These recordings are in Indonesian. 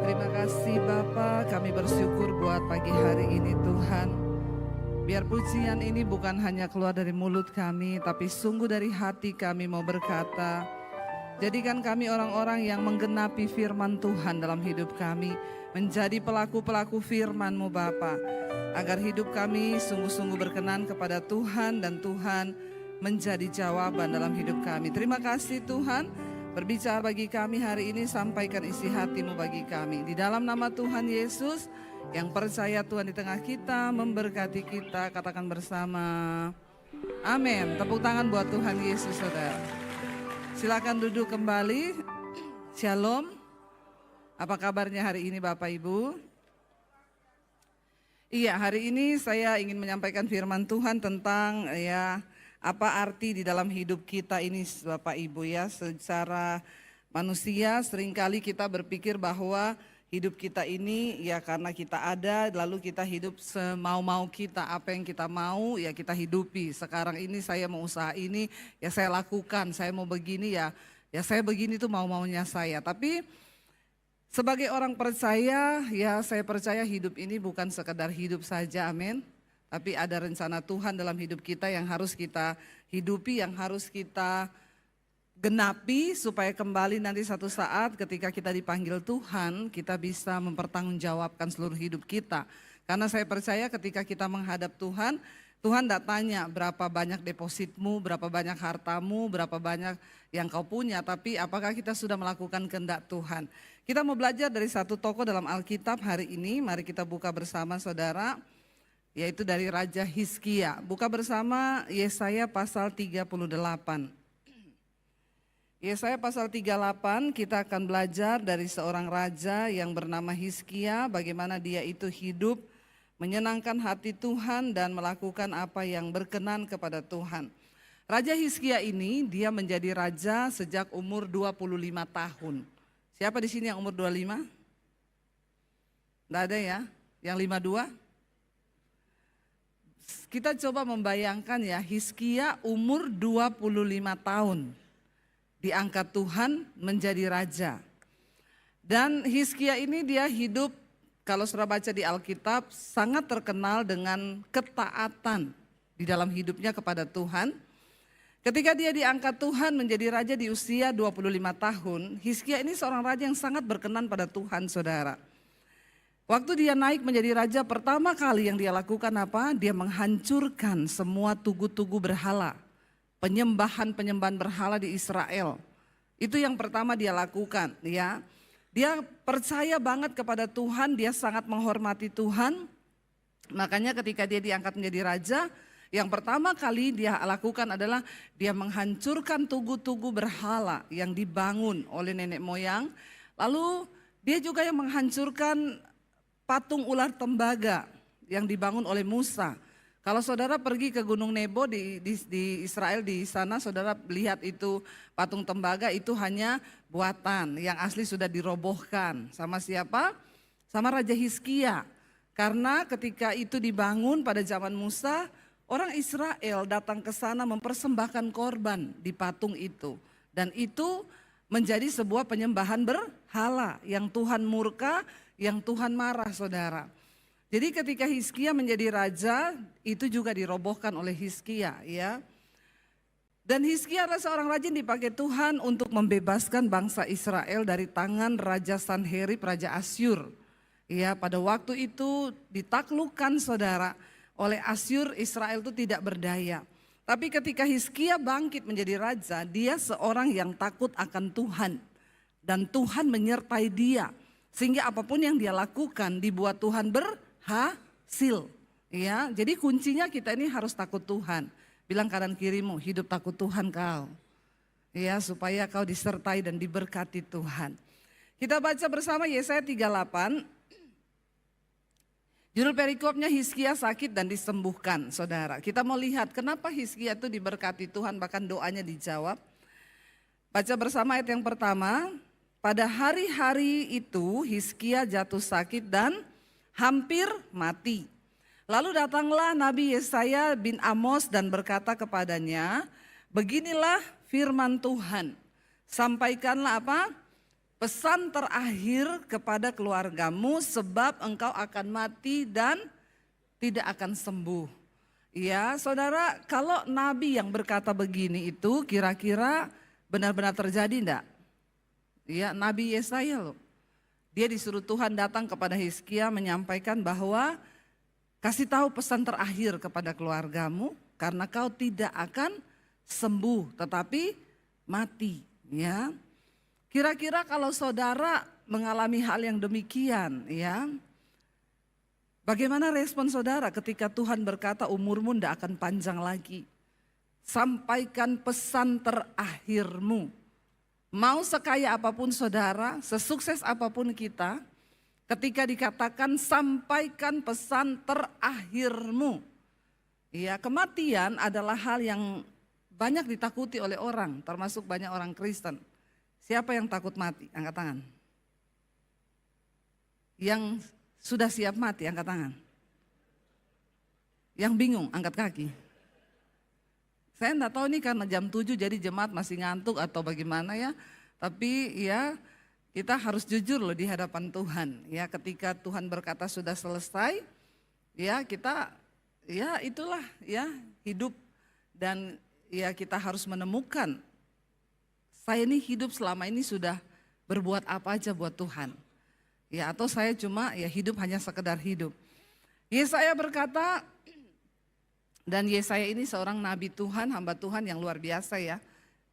Terima kasih Bapa, kami bersyukur buat pagi hari ini Tuhan. Biar pujian ini bukan hanya keluar dari mulut kami, tapi sungguh dari hati kami mau berkata, jadikan kami orang-orang yang menggenapi firman Tuhan dalam hidup kami, menjadi pelaku-pelaku firman-Mu Bapa, agar hidup kami sungguh-sungguh berkenan kepada Tuhan dan Tuhan menjadi jawaban dalam hidup kami. Terima kasih Tuhan. Berbicara bagi kami hari ini, sampaikan isi hati-Mu bagi kami. Di dalam nama Tuhan Yesus, yang percaya Tuhan di tengah kita, memberkati kita, katakan bersama, amin. Tepuk tangan buat Tuhan Yesus, saudara. Silakan duduk kembali. Shalom. Apa kabarnya hari ini Bapak Ibu? Iya, hari ini saya ingin menyampaikan firman Tuhan tentang apa arti di dalam hidup kita ini Bapak Ibu ya. Secara manusia seringkali kita berpikir bahwa hidup kita ini ya karena kita ada, lalu kita hidup semau-mau kita, apa yang kita mau ya kita hidupi. Sekarang ini saya mau usaha ini ya saya lakukan, saya mau begini ya saya begini tuh mau-maunya saya. Tapi sebagai orang percaya ya saya percaya hidup ini bukan sekedar hidup saja, amin. Tapi ada rencana Tuhan dalam hidup kita yang harus kita hidupi, yang harus kita genapi supaya kembali nanti satu saat ketika kita dipanggil Tuhan, kita bisa mempertanggungjawabkan seluruh hidup kita. Karena saya percaya ketika kita menghadap Tuhan, Tuhan tidak tanya berapa banyak depositmu, berapa banyak hartamu, berapa banyak yang kau punya, tapi apakah kita sudah melakukan kehendak Tuhan. Kita mau belajar dari satu tokoh dalam Alkitab hari ini, mari kita buka bersama saudara. Yaitu dari Raja Hizkia. Buka bersama Yesaya pasal 38. Yesaya pasal 38 kita akan belajar dari seorang raja yang bernama Hizkia. Bagaimana dia itu hidup menyenangkan hati Tuhan dan melakukan apa yang berkenan kepada Tuhan. Raja Hizkia ini dia menjadi raja sejak umur 25 tahun. Siapa di sini yang umur 25? Tidak ada ya? Yang 52? Kita coba membayangkan ya, Hizkia umur 25 tahun diangkat Tuhan menjadi raja. Dan Hizkia ini dia hidup, kalau sudah baca di Alkitab, sangat terkenal dengan ketaatan di dalam hidupnya kepada Tuhan. Ketika dia diangkat Tuhan menjadi raja di usia 25 tahun, Hizkia ini seorang raja yang sangat berkenan pada Tuhan, saudara. Waktu dia naik menjadi raja, pertama kali yang dia lakukan apa? Dia menghancurkan semua tugu-tugu berhala, penyembahan-penyembahan berhala di Israel. Itu yang pertama dia lakukan ya. Dia percaya banget kepada Tuhan, dia sangat menghormati Tuhan. Makanya ketika dia diangkat menjadi raja, yang pertama kali dia lakukan adalah dia menghancurkan tugu-tugu berhala yang dibangun oleh nenek moyang. Lalu dia juga yang menghancurkan patung ular tembaga yang dibangun oleh Musa. Kalau saudara pergi ke Gunung Nebo di Israel, di sana saudara lihat itu patung tembaga itu hanya buatan, yang asli sudah dirobohkan. Sama siapa? Sama Raja Hizkia. Karena ketika itu dibangun pada zaman Musa, orang Israel datang ke sana mempersembahkan korban di patung itu. Dan itu menjadi sebuah penyembahan berhala yang Tuhan murka, yang Tuhan marah, saudara. Jadi ketika Hizkia menjadi raja, itu juga dirobohkan oleh Hizkia ya. Dan Hizkia adalah seorang raja yang dipakai Tuhan untuk membebaskan bangsa Israel dari tangan Raja Sanherib, Raja Asyur. Ya, pada waktu itu ditaklukkan saudara oleh Asyur, Israel itu tidak berdaya. Tapi ketika Hizkia bangkit menjadi raja, dia seorang yang takut akan Tuhan. Dan Tuhan menyertai dia. Sehingga apapun yang dia lakukan dibuat Tuhan berhasil. Ya, jadi kuncinya kita ini harus takut Tuhan. Bilang kanan kirimu, hidup takut Tuhan kau. Ya, supaya kau disertai dan diberkati Tuhan. Kita baca bersama Yesaya 38. Judul perikopnya Hizkia sakit dan disembuhkan, saudara. Kita mau lihat kenapa Hizkia itu diberkati Tuhan, bahkan doanya dijawab. Baca bersama ayat yang pertama. Pada hari-hari itu Hizkia jatuh sakit dan hampir mati. Lalu datanglah Nabi Yesaya bin Amos dan berkata kepadanya, beginilah firman Tuhan, sampaikanlah apa? pesan terakhir kepada keluargamu sebab engkau akan mati dan tidak akan sembuh. Ya, saudara, kalau nabi yang berkata begini itu kira-kira benar-benar terjadi enggak? Ya, Nabi Yesaya loh. Dia disuruh Tuhan datang kepada Hizkia menyampaikan bahwa kasih tahu pesan terakhir kepada keluargamu karena kau tidak akan sembuh tetapi mati. Ya, kira-kira kalau saudara mengalami hal yang demikian, ya, bagaimana respon saudara ketika Tuhan berkata umurmu tidak akan panjang lagi? Sampaikan pesan terakhirmu. Mau sekaya apapun saudara, sesukses apapun kita, ketika dikatakan sampaikan pesan terakhirmu. Ya, kematian adalah hal yang banyak ditakuti oleh orang, termasuk banyak orang Kristen. Siapa yang takut mati? Angkat tangan. Yang sudah siap mati, angkat tangan. Yang bingung, angkat kaki. Saya enggak tahu nih karena jam 7 jadi jemaat masih ngantuk atau bagaimana ya. Tapi ya kita harus jujur loh di hadapan Tuhan. Ya, ketika Tuhan berkata sudah selesai, ya kita ya itulah ya hidup dan ya kita harus menemukan saya ini hidup selama ini sudah berbuat apa aja buat Tuhan. Ya, atau saya cuma ya hidup hanya sekedar hidup. Yesaya berkata, dan Yesaya ini seorang nabi Tuhan, hamba Tuhan yang luar biasa ya.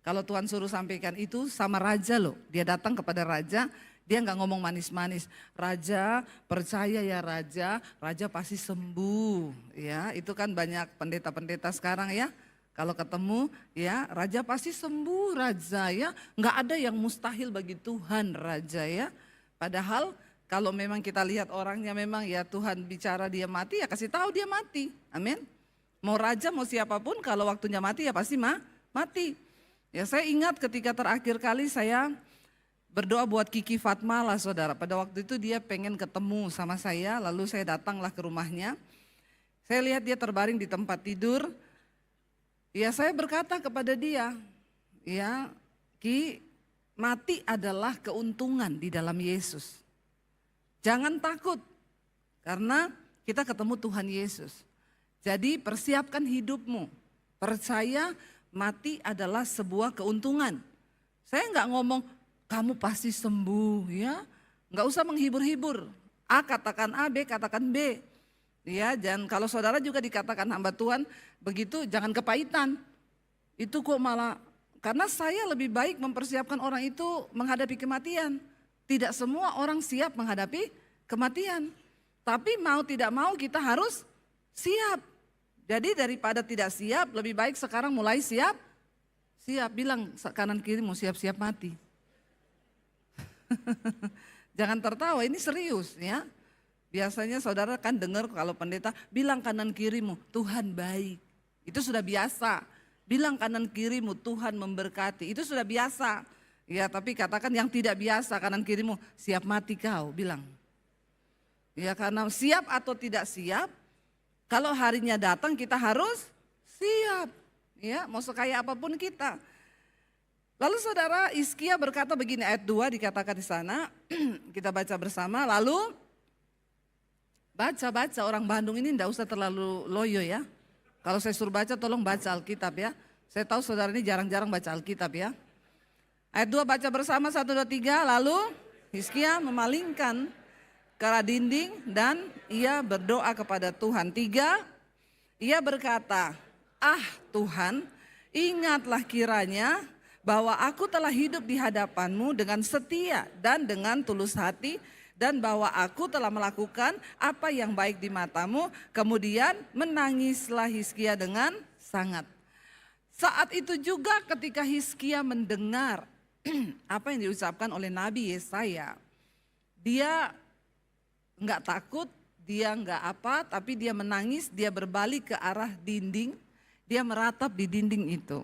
Kalau Tuhan suruh sampaikan itu sama raja loh. Dia datang kepada raja, dia nggak ngomong manis-manis. Raja, percaya ya raja, raja pasti sembuh. Ya, itu kan banyak pendeta-pendeta sekarang ya. Kalau ketemu ya, raja pasti sembuh raja ya. Nggak ada yang mustahil bagi Tuhan raja ya. Padahal kalau memang kita lihat orangnya memang ya Tuhan bicara dia mati ya kasih tahu dia mati. Amin. Mau raja mau siapapun kalau waktunya mati ya pasti mati. Ya saya ingat ketika terakhir kali saya berdoa buat Kiki Fatma lah saudara. Pada waktu itu dia pengen ketemu sama saya lalu saya datanglah ke rumahnya. Saya lihat dia terbaring di tempat tidur. Ya saya berkata kepada dia, ya Ki mati adalah keuntungan di dalam Yesus. Jangan takut karena kita ketemu Tuhan Yesus. Jadi persiapkan hidupmu, percaya mati adalah sebuah keuntungan. Saya enggak ngomong kamu pasti sembuh ya, enggak usah menghibur-hibur. A katakan A, B katakan B. Ya, dan kalau saudara juga dikatakan hamba Tuhan begitu jangan kepahitan. Itu kok malah, karena saya lebih baik mempersiapkan orang itu menghadapi kematian. Tidak semua orang siap menghadapi kematian. Tapi mau tidak mau kita harus siap. Jadi daripada tidak siap, lebih baik sekarang mulai siap. Siap, bilang kanan kiri mau siap-siap mati. Jangan tertawa, ini serius ya. Biasanya saudara kan dengar kalau pendeta bilang kanan kirimu, Tuhan baik. Itu sudah biasa. Bilang kanan kirimu, Tuhan memberkati. Itu sudah biasa. Ya, tapi katakan yang tidak biasa kanan kirimu, siap mati kau, bilang. Ya, karena siap atau tidak siap, kalau harinya datang kita harus siap, ya mau sekaya apapun kita. Lalu saudara Hizkia berkata begini, ayat 2 dikatakan di sana, kita baca bersama. Lalu baca orang Bandung ini enggak usah terlalu loyo ya. Kalau saya suruh baca tolong baca Alkitab ya. Saya tahu saudara ini jarang-jarang baca Alkitab ya. Ayat 2 baca bersama 1, 2, 3. Lalu Hizkia memalingkan ke arah dinding dan ia berdoa kepada Tuhan. 3, ia berkata, ah Tuhan, ingatlah kiranya bahwa aku telah hidup di hadapan-Mu dengan setia dan dengan tulus hati, dan bahwa aku telah melakukan apa yang baik di mata-Mu. Kemudian menangislah Hizkia dengan sangat. Saat itu juga ketika Hizkia mendengar apa yang diucapkan oleh Nabi Yesaya, dia enggak takut, dia enggak apa, tapi dia menangis, dia berbalik ke arah dinding, dia meratap di dinding itu.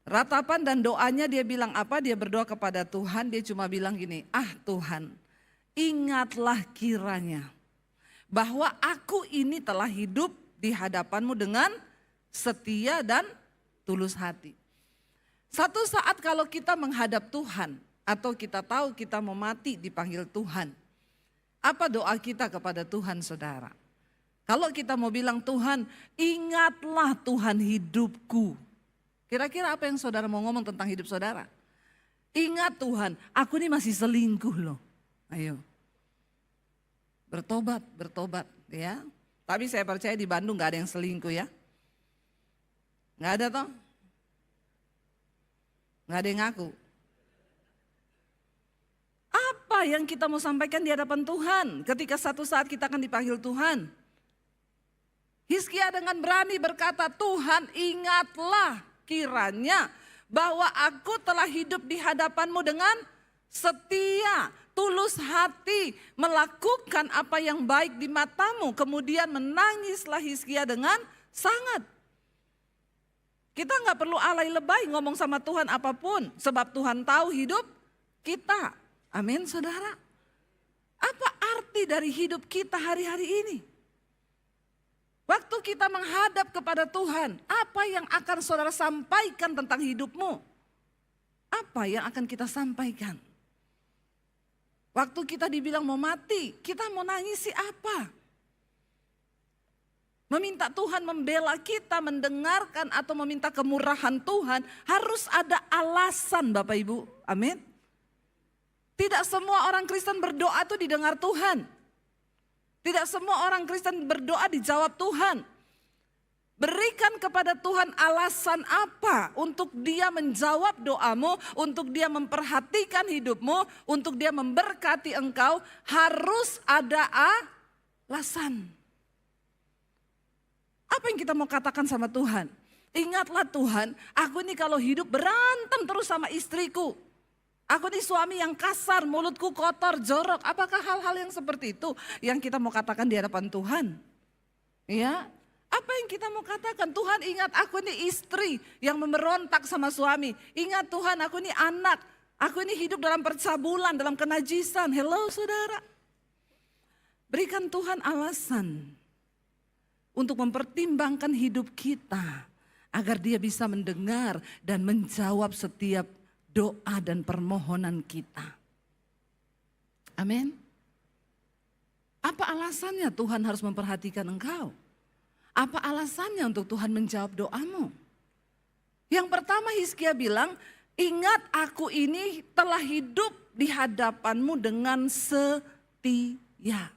Ratapan dan doanya dia bilang apa? Dia berdoa kepada Tuhan, dia cuma bilang gini, ah Tuhan, ingatlah kiranya bahwa aku ini telah hidup di hadapan-Mu dengan setia dan tulus hati. Satu saat kalau kita menghadap Tuhan, atau kita tahu kita mau mati dipanggil Tuhan. Apa doa kita kepada Tuhan, saudara? Kalau kita mau bilang, Tuhan, ingatlah Tuhan hidupku. Kira-kira apa yang saudara mau ngomong tentang hidup saudara? Ingat Tuhan, aku ini masih selingkuh loh. Ayo. Bertobat ya. Tapi saya percaya di Bandung gak ada yang selingkuh ya. Gak ada toh? Gak ada yang ngaku. Apa yang kita mau sampaikan di hadapan Tuhan ketika satu saat kita akan dipanggil Tuhan? Hizkia dengan berani berkata, Tuhan ingatlah kiranya bahwa aku telah hidup di hadapanmu dengan setia, tulus hati, melakukan apa yang baik di matamu. Kemudian menangislah Hizkia dengan sangat. Kita nggak perlu alay lebay ngomong sama Tuhan apapun, sebab Tuhan tahu hidup kita. Amin, saudara. Apa arti dari hidup kita hari-hari ini? Waktu kita menghadap kepada Tuhan, apa yang akan saudara sampaikan tentang hidupmu? Apa yang akan kita sampaikan? Waktu kita dibilang mau mati, kita mau nangisi apa? Meminta Tuhan membela kita, mendengarkan atau meminta kemurahan Tuhan, harus ada alasan Bapak Ibu. Amin. Tidak semua orang Kristen berdoa itu didengar Tuhan. Tidak semua orang Kristen berdoa dijawab Tuhan. Berikan kepada Tuhan alasan apa untuk dia menjawab doamu, untuk dia memperhatikan hidupmu, untuk dia memberkati engkau, harus ada alasan. Apa yang kita mau katakan sama Tuhan? Ingatlah Tuhan, aku ini kalau hidup berantem terus sama istriku. Aku ini suami yang kasar, mulutku kotor, jorok. Apakah hal-hal yang seperti itu yang kita mau katakan di hadapan Tuhan? Ya, apa yang kita mau katakan? Tuhan ingat aku ini istri yang memberontak sama suami. Ingat Tuhan aku ini anak. Aku ini hidup dalam percabulan, dalam kenajisan. Hello saudara. Berikan Tuhan alasan untuk mempertimbangkan hidup kita. Agar dia bisa mendengar dan menjawab setiap doa dan permohonan kita. Amin. Apa alasannya Tuhan harus memperhatikan engkau? Apa alasannya untuk Tuhan menjawab doamu? Yang pertama Hizkia bilang, ingat aku ini telah hidup di hadapanmu dengan setia.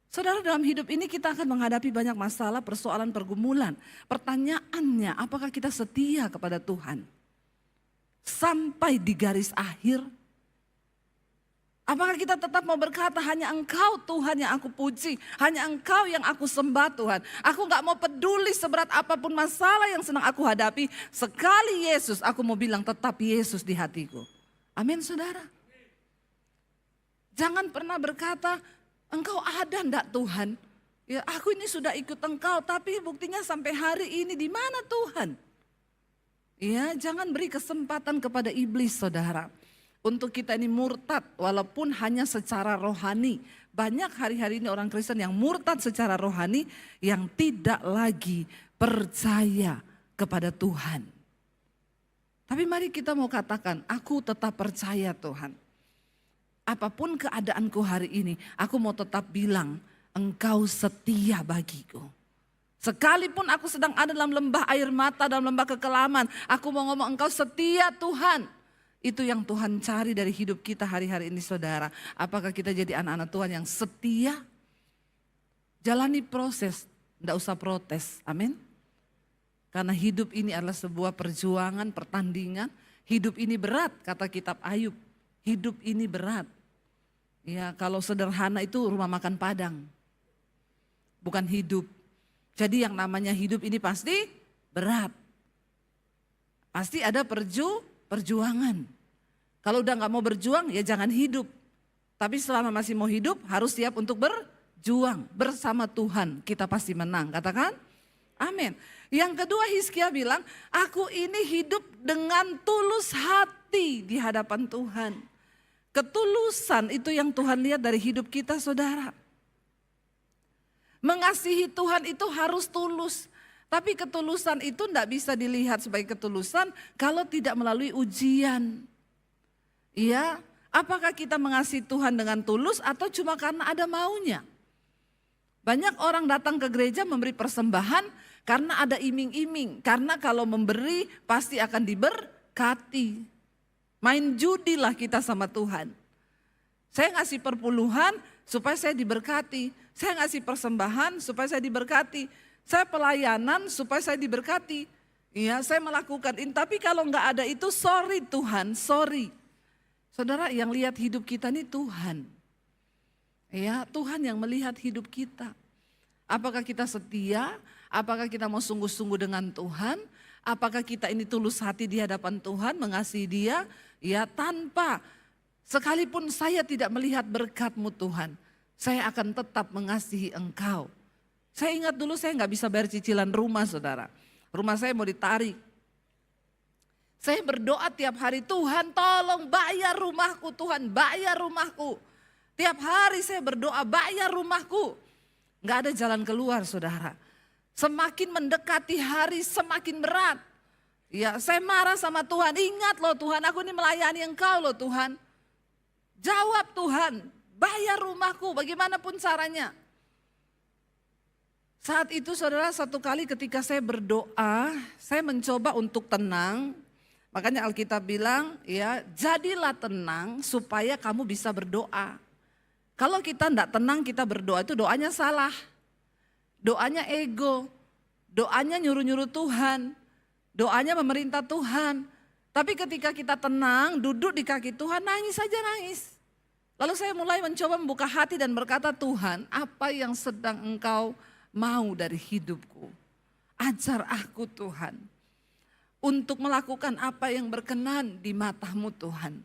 Saudara, dalam hidup ini kita akan menghadapi banyak masalah, persoalan, pergumulan. Pertanyaannya, apakah kita setia kepada Tuhan? Sampai di garis akhir. Apakah kita tetap mau berkata hanya Engkau Tuhan yang aku puji, hanya Engkau yang aku sembah Tuhan. Aku gak mau peduli seberat apapun masalah yang sedang aku hadapi. Sekali Yesus, aku mau bilang tetap Yesus di hatiku. Amin saudara. Jangan pernah berkata, Engkau ada enggak Tuhan? Ya aku ini sudah ikut Engkau, tapi buktinya sampai hari ini di mana Tuhan? Ya, jangan beri kesempatan kepada iblis saudara. Untuk kita ini murtad walaupun hanya secara rohani. Banyak hari-hari ini orang Kristen yang murtad secara rohani yang tidak lagi percaya kepada Tuhan. Tapi mari kita mau katakan, aku tetap percaya Tuhan. Apapun keadaanku hari ini, aku mau tetap bilang, Engkau setia bagiku. Sekalipun aku sedang ada dalam lembah air mata, dalam lembah kekelaman, aku mau ngomong Engkau setia Tuhan. Itu yang Tuhan cari dari hidup kita hari-hari ini saudara. Apakah kita jadi anak-anak Tuhan yang setia? Jalani proses, tidak usah protes, amin. Karena hidup ini adalah sebuah perjuangan, pertandingan. Hidup ini berat, kata kitab Ayub. Hidup ini berat. Ya, kalau sederhana itu rumah makan Padang. Bukan hidup. Jadi yang namanya hidup ini pasti berat. Pasti ada perjuangan. Kalau udah gak mau berjuang ya jangan hidup. Tapi selama masih mau hidup harus siap untuk berjuang. Bersama Tuhan kita pasti menang. Katakan amin. Yang kedua Hizkia bilang, aku ini hidup dengan tulus hati di hadapan Tuhan. Ketulusan itu yang Tuhan lihat dari hidup kita saudara. Mengasihi Tuhan itu harus tulus. Tapi ketulusan itu tidak bisa dilihat sebagai ketulusan kalau tidak melalui ujian. Iya, apakah kita mengasihi Tuhan dengan tulus atau cuma karena ada maunya? Banyak orang datang ke gereja memberi persembahan karena ada iming-iming. Karena kalau memberi pasti akan diberkati. Main judilah kita sama Tuhan. Saya ngasih perpuluhan supaya saya diberkati. Saya ngasih persembahan supaya saya diberkati. Saya pelayanan supaya saya diberkati. Iya, saya melakukan ini. Tapi kalau nggak ada itu, sorry Tuhan, sorry. Saudara, yang lihat hidup kita ini Tuhan. Ya, Tuhan yang melihat hidup kita. Apakah kita setia? Apakah kita mau sungguh-sungguh dengan Tuhan? Apakah kita ini tulus hati di hadapan Tuhan, mengasihi Dia? Ya, tanpa sekalipun saya tidak melihat berkat-Mu Tuhan, saya akan tetap mengasihi Engkau. Saya ingat dulu saya nggak bisa bayar cicilan rumah, saudara. Rumah saya mau ditarik. Saya berdoa tiap hari, Tuhan tolong bayar rumahku, Tuhan bayar rumahku. Tiap hari saya berdoa, bayar rumahku. Nggak ada jalan keluar, saudara. Semakin mendekati hari semakin berat. Ya, saya marah sama Tuhan, ingat loh Tuhan, aku ini melayani Engkau loh Tuhan. Jawab Tuhan, bayar rumahku bagaimanapun caranya. Saat itu saudara, satu kali ketika saya berdoa, saya mencoba untuk tenang. Makanya Alkitab bilang, ya jadilah tenang supaya kamu bisa berdoa. Kalau kita enggak tenang kita berdoa itu doanya salah. Doanya ego, doanya nyuruh-nyuruh Tuhan, doanya memerintah Tuhan. Tapi ketika kita tenang, duduk di kaki Tuhan, nangis saja nangis. Lalu saya mulai mencoba membuka hati dan berkata, Tuhan apa yang sedang Engkau mau dari hidupku? Ajar aku Tuhan. Untuk melakukan apa yang berkenan di mata-Mu Tuhan.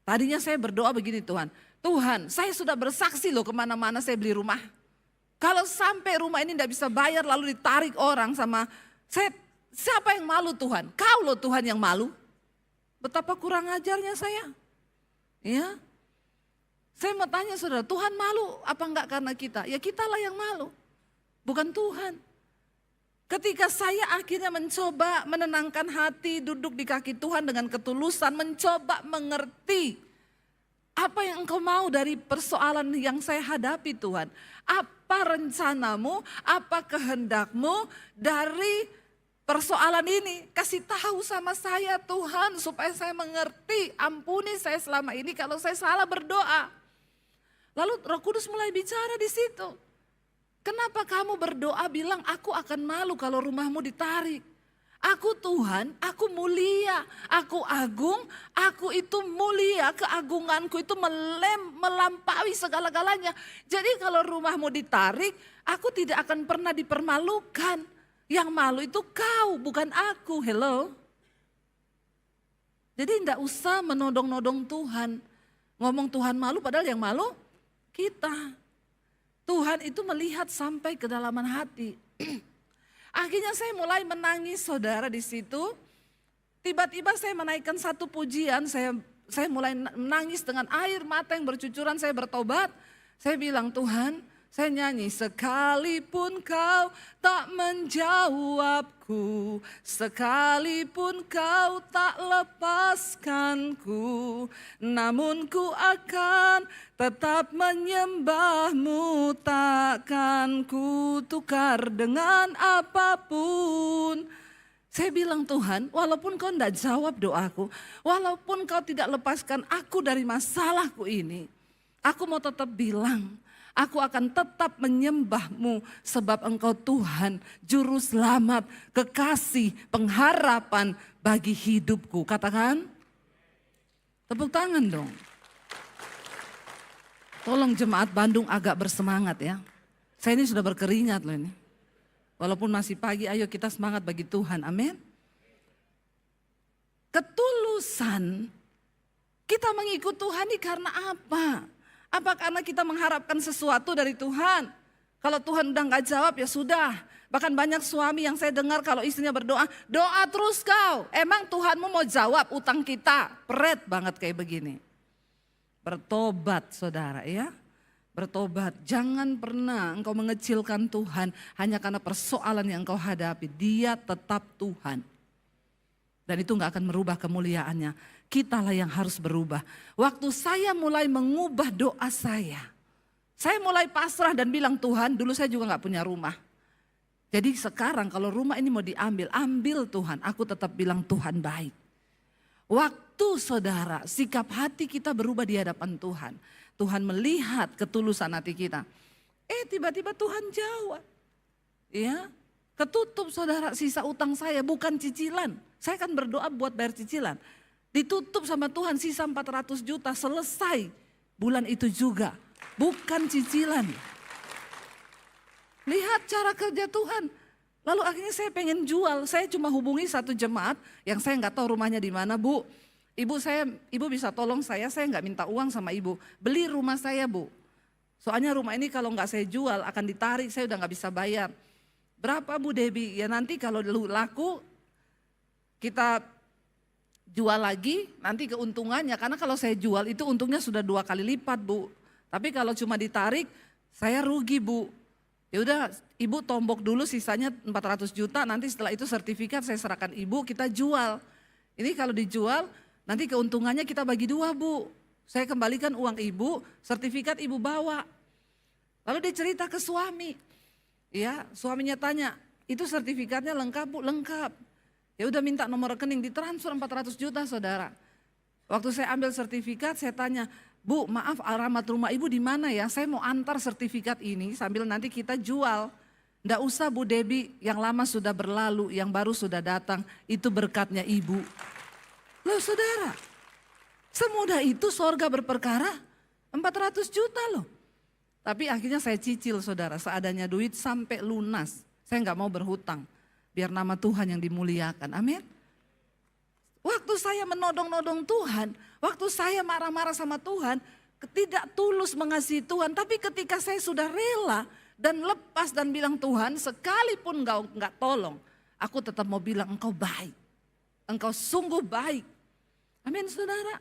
Tadinya saya berdoa begini Tuhan. Tuhan saya sudah bersaksi loh kemana-mana saya beli rumah. Kalau sampai rumah ini tidak bisa bayar lalu ditarik orang sama saya, siapa yang malu Tuhan? Kau loh Tuhan yang malu. Betapa kurang ajarnya saya. Ya. Saya mau tanya saudara, Tuhan malu apa enggak karena kita? Ya kitalah yang malu. Bukan Tuhan. Ketika saya akhirnya mencoba menenangkan hati, duduk di kaki Tuhan dengan ketulusan, mencoba mengerti apa yang Engkau mau dari persoalan yang saya hadapi Tuhan. Apa rencanamu, apa kehendak-Mu dari persoalan ini? Kasih tahu sama saya Tuhan supaya saya mengerti. Ampuni saya selama ini kalau saya salah berdoa. Lalu Roh Kudus mulai bicara di situ. Kenapa kamu berdoa bilang aku akan malu kalau rumahmu ditarik? Aku Tuhan, aku mulia, aku agung, aku itu mulia, keagunganku itu melampaui segala-galanya. Jadi kalau rumahmu ditarik, aku tidak akan pernah dipermalukan. Yang malu itu kau, bukan aku, hello. Jadi tidak usah menodong-nodong Tuhan. Ngomong Tuhan malu padahal yang malu kita. Tuhan itu melihat sampai kedalaman hati. Akhirnya saya mulai menangis saudara di situ. Tiba-tiba saya menaikkan satu pujian, saya mulai menangis dengan air mata yang bercucuran, saya bertobat. Saya bilang Tuhan, saya nyanyi, sekalipun kau tak menjawabku, sekalipun kau tak lepaskanku, namun ku akan tetap menyembahmu, takkan ku tukar dengan apapun. Saya bilang Tuhan, walaupun kau tidak jawab doaku, walaupun kau tidak lepaskan aku dari masalahku ini, aku mau tetap bilang, aku akan tetap menyembah-Mu sebab Engkau Tuhan, Juru Selamat, kekasih, pengharapan bagi hidupku. Katakan, tepuk tangan dong. Tolong jemaat Bandung agak bersemangat ya. Saya ini sudah berkeringat loh ini. Walaupun masih pagi, ayo kita semangat bagi Tuhan, amin. Ketulusan kita mengikut Tuhan ini karena apa? Apa karena kita mengharapkan sesuatu dari Tuhan? Kalau Tuhan udah gak jawab ya sudah. Bahkan banyak suami yang saya dengar kalau istrinya berdoa, doa terus kau. Emang Tuhanmu mau jawab utang kita? Peret banget kayak begini. Bertobat saudara ya. Bertobat. Jangan pernah engkau mengecilkan Tuhan hanya karena persoalan yang engkau hadapi. Dia tetap Tuhan. Dan itu gak akan merubah kemuliaannya. kitalah yang harus berubah. Waktu saya mulai mengubah doa saya mulai pasrah dan bilang, Tuhan, dulu saya juga gak punya rumah. Jadi sekarang kalau rumah ini mau diambil, ambil Tuhan. Aku tetap bilang Tuhan baik. Waktu saudara sikap hati kita berubah di hadapan Tuhan. Tuhan melihat ketulusan hati kita. Tiba-tiba Tuhan jawab. Ya, ketutup saudara sisa utang saya, bukan cicilan. Saya kan berdoa buat bayar cicilan. Ditutup sama Tuhan sisa 400 juta, selesai bulan itu juga. Bukan cicilan. Lihat cara kerja Tuhan. Lalu akhirnya saya pengen jual, saya cuma hubungi satu jemaat yang saya nggak tahu rumahnya di mana, Bu. Ibu bisa tolong saya nggak minta uang sama ibu, beli rumah saya, Bu. Soalnya rumah ini kalau nggak saya jual akan ditarik, saya udah nggak bisa bayar. Berapa, Bu Debbie? Ya nanti kalau laku kita jual lagi, nanti keuntungannya, karena kalau saya jual itu untungnya sudah 2 kali lipat, Bu. Tapi kalau cuma ditarik, saya rugi, Bu. Ya udah, ibu tombok dulu sisanya 400 juta, nanti setelah itu sertifikat saya serahkan ibu, kita jual. Ini kalau dijual, nanti keuntungannya kita bagi 2, Bu. Saya kembalikan uang ibu, sertifikat ibu bawa. Lalu dia cerita ke suami. Ya, suaminya tanya, itu sertifikatnya lengkap, Bu? Lengkap. Ya udah minta nomor rekening, ditransfer 400 juta, saudara. Waktu saya ambil sertifikat, saya tanya, Bu, maaf alamat rumah ibu di mana ya? Saya mau antar sertifikat ini sambil nanti kita jual. Nggak usah, Bu Debbie, yang lama sudah berlalu, yang baru sudah datang, itu berkatnya ibu. Loh saudara, semudah itu sorga berperkara, 400 juta loh. Tapi akhirnya saya cicil saudara, seadanya duit sampai lunas. Saya nggak mau berhutang, biar nama Tuhan yang dimuliakan, amin. Waktu saya menodong-nodong Tuhan, waktu saya marah-marah sama Tuhan, tidak tulus mengasihi Tuhan. Tapi ketika saya sudah rela dan lepas dan bilang Tuhan, sekalipun engkau nggak tolong, aku tetap mau bilang engkau baik. Engkau sungguh baik. Amin saudara.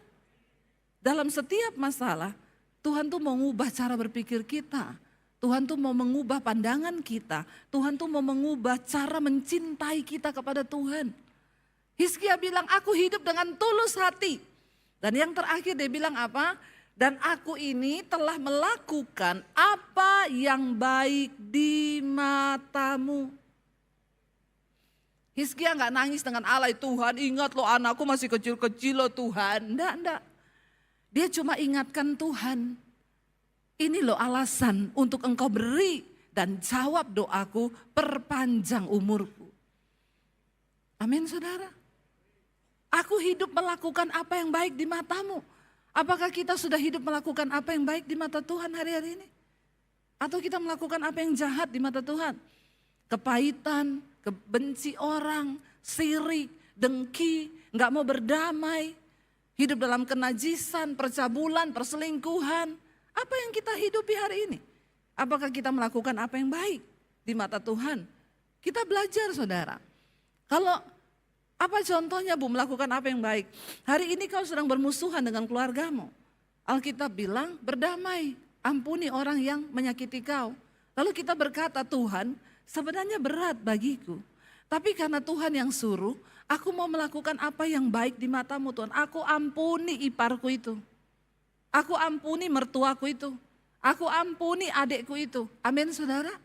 Dalam setiap masalah, Tuhan tuh mau mengubah cara berpikir kita. Tuhan tuh mau mengubah pandangan kita. Tuhan tuh mau mengubah cara mencintai kita kepada Tuhan. Hizkia bilang, aku hidup dengan tulus hati. Dan yang terakhir dia bilang apa? Dan aku ini telah melakukan apa yang baik di matamu. Hizkia nggak nangis dengan alay, Tuhan ingat loh anakku masih kecil-kecil loh Tuhan. Enggak. Dia cuma ingatkan Tuhan. Ini loh alasan untuk engkau beri dan jawab doaku, perpanjang umurku. Amin saudara. Aku hidup melakukan apa yang baik di matamu. Apakah kita sudah hidup melakukan apa yang baik di mata Tuhan hari-hari ini? Atau kita melakukan apa yang jahat di mata Tuhan? Kepahitan, kebenci orang, sirik, dengki, gak mau berdamai. Hidup dalam kenajisan, percabulan, perselingkuhan. Apa yang kita hidupi hari ini? Apakah kita melakukan apa yang baik di mata Tuhan? Kita belajar saudara. Kalau apa contohnya Bu melakukan apa yang baik? Hari ini kau sedang bermusuhan dengan keluargamu. Alkitab bilang berdamai, ampuni orang yang menyakiti kau. Lalu kita berkata Tuhan sebenarnya berat bagiku. Tapi karena Tuhan yang suruh, aku mau melakukan apa yang baik di matamu Tuhan. Aku ampuni iparku itu. Aku ampuni mertuaku itu. Aku ampuni adikku itu. Amin saudara.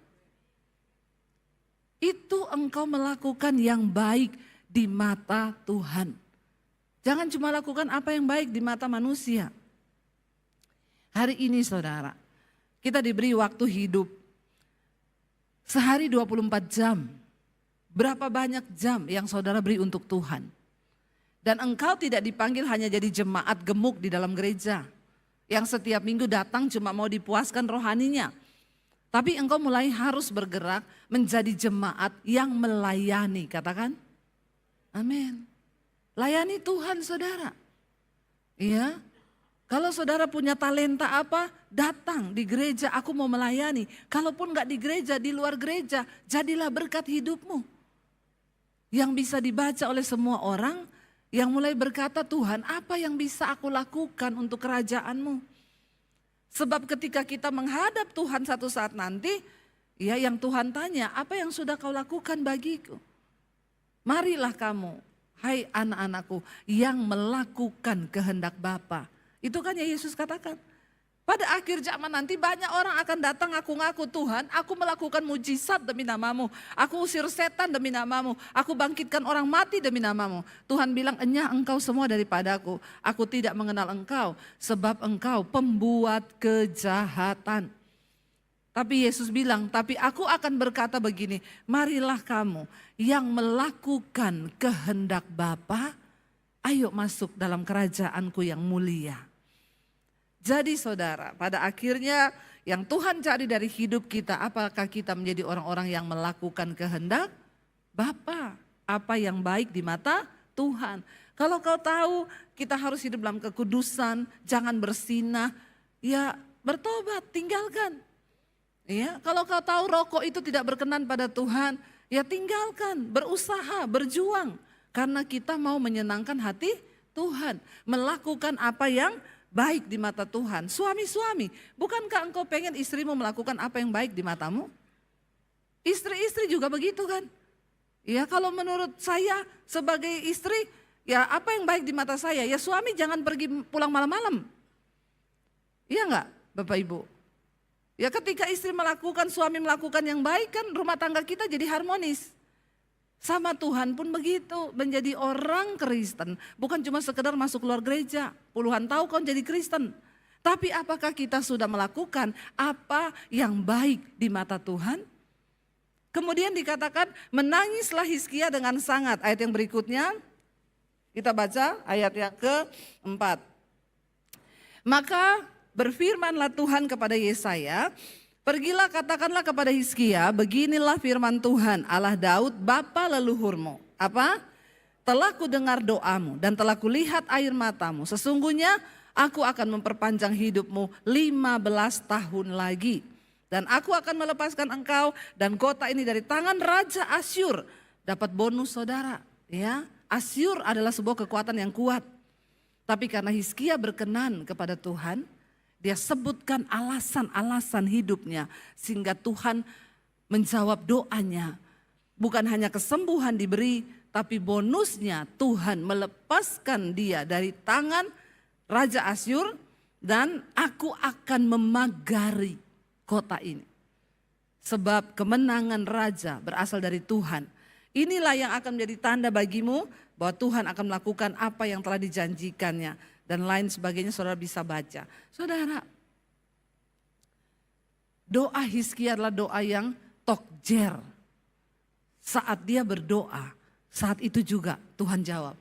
Itu engkau melakukan yang baik di mata Tuhan. Jangan cuma lakukan apa yang baik di mata manusia. Hari ini saudara, kita diberi waktu hidup. Sehari 24 jam. Berapa banyak jam yang saudara beri untuk Tuhan. Dan engkau tidak dipanggil hanya jadi jemaat gemuk di dalam gereja. Yang setiap minggu datang cuma mau dipuaskan rohaninya. Tapi engkau mulai harus bergerak menjadi jemaat yang melayani, katakan. Amin. Layani Tuhan saudara. Iya. Kalau saudara punya talenta apa, datang di gereja aku mau melayani. Kalaupun enggak di gereja, di luar gereja, jadilah berkat hidupmu. Yang bisa dibaca oleh semua orang, yang mulai berkata Tuhan apa yang bisa aku lakukan untuk kerajaanmu. Sebab ketika kita menghadap Tuhan satu saat nanti, ya yang Tuhan tanya apa yang sudah kau lakukan bagiku. Marilah kamu hai anak-anakku yang melakukan kehendak Bapa. Itu kan yang Yesus katakan. Pada akhir zaman nanti banyak orang akan datang ngaku-ngaku, Tuhan aku melakukan mujizat demi namamu. Aku usir setan demi namamu. Aku bangkitkan orang mati demi namamu. Tuhan bilang, enyah engkau semua daripadaku. Aku tidak mengenal engkau sebab engkau pembuat kejahatan. Tapi Yesus bilang, tapi aku akan berkata begini, marilah kamu yang melakukan kehendak Bapa, ayo masuk dalam kerajaanku yang mulia. Jadi saudara, pada akhirnya yang Tuhan cari dari hidup kita, apakah kita menjadi orang-orang yang melakukan kehendak Bapa, apa yang baik di mata Tuhan. Kalau kau tahu kita harus hidup dalam kekudusan, jangan bersinah, ya bertobat, tinggalkan. Ya, kalau kau tahu rokok itu tidak berkenan pada Tuhan, ya tinggalkan, berusaha, berjuang. Karena kita mau menyenangkan hati Tuhan, melakukan apa yang baik di mata Tuhan. Suami-suami, bukankah engkau pengen istrimu melakukan apa yang baik di matamu? Istri-istri juga begitu kan? Ya kalau menurut saya sebagai istri, ya apa yang baik di mata saya? Ya suami jangan pergi pulang malam-malam. Iya enggak Bapak Ibu? Ya ketika istri melakukan, suami melakukan yang baik kan rumah tangga kita jadi harmonis. Sama Tuhan pun begitu, menjadi orang Kristen. Bukan cuma sekedar masuk keluar gereja, puluhan tahun kau jadi Kristen. Tapi apakah kita sudah melakukan apa yang baik di mata Tuhan? Kemudian dikatakan menangislah Hizkia dengan sangat. Ayat yang berikutnya kita baca ayat yang keempat. Maka berfirmanlah Tuhan kepada Yesaya, pergilah katakanlah kepada Hizkia, beginilah firman Tuhan Allah Daud bapa leluhurmu. Apa? Telah ku dengar doamu dan telah kulihat air matamu. Sesungguhnya aku akan memperpanjang hidupmu 15 tahun lagi. Dan aku akan melepaskan engkau dan kota ini dari tangan Raja Asyur. Dapat bonus saudara. Ya, Asyur adalah sebuah kekuatan yang kuat. Tapi karena Hizkia berkenan kepada Tuhan, dia sebutkan alasan-alasan hidupnya sehingga Tuhan menjawab doanya. Bukan hanya kesembuhan diberi, tapi bonusnya Tuhan melepaskan dia dari tangan Raja Asyur dan aku akan memagari kota ini. Sebab kemenangan raja berasal dari Tuhan. Inilah yang akan menjadi tanda bagimu bahwa Tuhan akan melakukan apa yang telah dijanjikannya. Dan lain sebagainya saudara bisa baca. Saudara, doa Hizkia adalah doa yang tokjer. Saat dia berdoa, saat itu juga Tuhan jawab.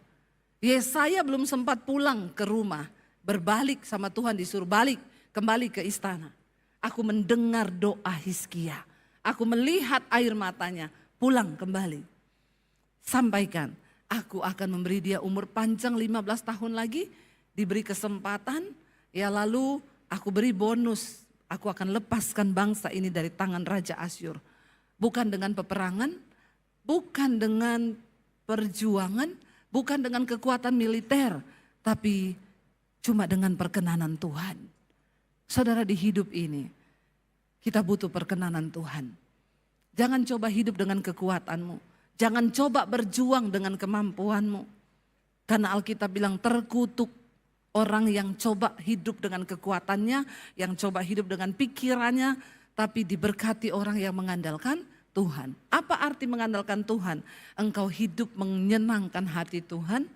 Yesaya belum sempat pulang ke rumah, berbalik sama Tuhan disuruh balik kembali ke istana. Aku mendengar doa Hizkia, aku melihat air matanya pulang kembali. Sampaikan, aku akan memberi dia umur panjang 15 tahun lagi. Diberi kesempatan, ya lalu aku beri bonus. Aku akan lepaskan bangsa ini dari tangan Raja Asyur. Bukan dengan peperangan, bukan dengan perjuangan, bukan dengan kekuatan militer. Tapi cuma dengan perkenanan Tuhan. Saudara di hidup ini, kita butuh perkenanan Tuhan. Jangan coba hidup dengan kekuatanmu. Jangan coba berjuang dengan kemampuanmu. Karena Alkitab bilang terkutuk orang yang coba hidup dengan kekuatannya, yang coba hidup dengan pikirannya, tapi diberkati orang yang mengandalkan Tuhan. Apa arti mengandalkan Tuhan? Engkau hidup menyenangkan hati Tuhan,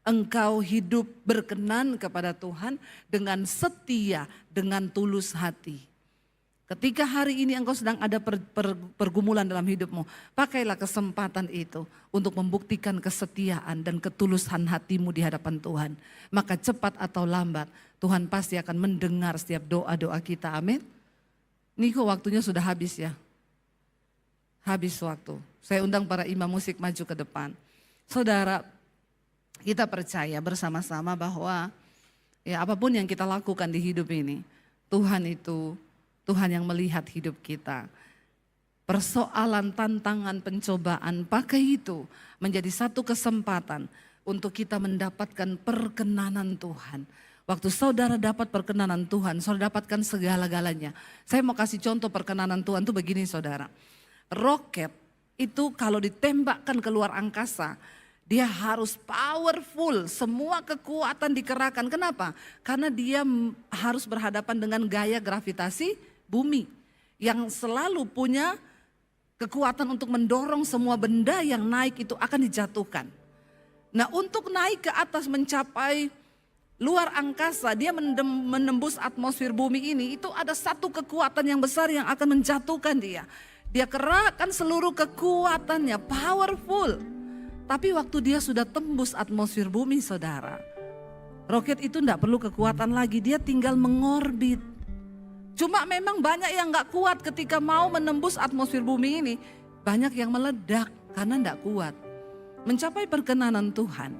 engkau hidup berkenan kepada Tuhan dengan setia, dengan tulus hati. Ketika hari ini engkau sedang ada pergumulan dalam hidupmu, pakailah kesempatan itu untuk membuktikan kesetiaan dan ketulusan hatimu di hadapan Tuhan. Maka cepat atau lambat Tuhan pasti akan mendengar setiap doa-doa kita, amin. Niko waktunya sudah habis ya. Habis waktu. Saya undang para imam musik maju ke depan. Saudara, kita percaya bersama-sama bahwa ya apapun yang kita lakukan di hidup ini, Tuhan yang melihat hidup kita. Persoalan, tantangan, pencobaan, pakai itu menjadi satu kesempatan untuk kita mendapatkan perkenanan Tuhan. Waktu saudara dapat perkenanan Tuhan, saudara dapatkan segala-galanya. Saya mau kasih contoh perkenanan Tuhan itu begini saudara. Roket itu kalau ditembakkan keluar angkasa, Dia harus powerful, semua kekuatan dikerahkan. Kenapa? Karena dia harus berhadapan dengan gaya gravitasi bumi yang selalu punya kekuatan untuk mendorong semua benda yang naik itu akan dijatuhkan. Nah, untuk naik ke atas mencapai luar angkasa, dia menembus atmosfer bumi ini, itu ada satu kekuatan yang besar yang akan menjatuhkan dia. Dia kerahkan seluruh kekuatannya, powerful. Tapi waktu dia sudah tembus atmosfer bumi, saudara, roket itu tidak perlu kekuatan lagi, dia tinggal mengorbit. Cuma memang banyak yang gak kuat ketika mau menembus atmosfer bumi ini. Banyak yang meledak karena tidak kuat. Mencapai perkenanan Tuhan,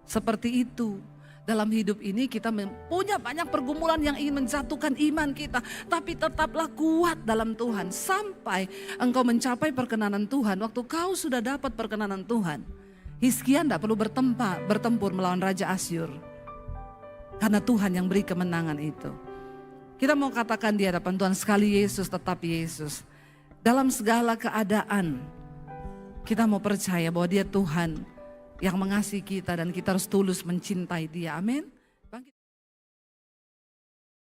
seperti itu. Dalam hidup ini kita punya banyak pergumulan yang ingin menjatuhkan iman kita. Tapi tetaplah kuat dalam Tuhan sampai engkau mencapai perkenanan Tuhan. Waktu kau sudah dapat perkenanan Tuhan, Hizkia tidak perlu bertempur melawan Raja Asyur. Karena Tuhan yang beri kemenangan itu. Kita mau katakan di hadapan Tuhan, sekali Yesus tetap Yesus. Dalam segala keadaan kita mau percaya bahwa Dia Tuhan yang mengasihi kita dan kita harus tulus mencintai Dia. Amin.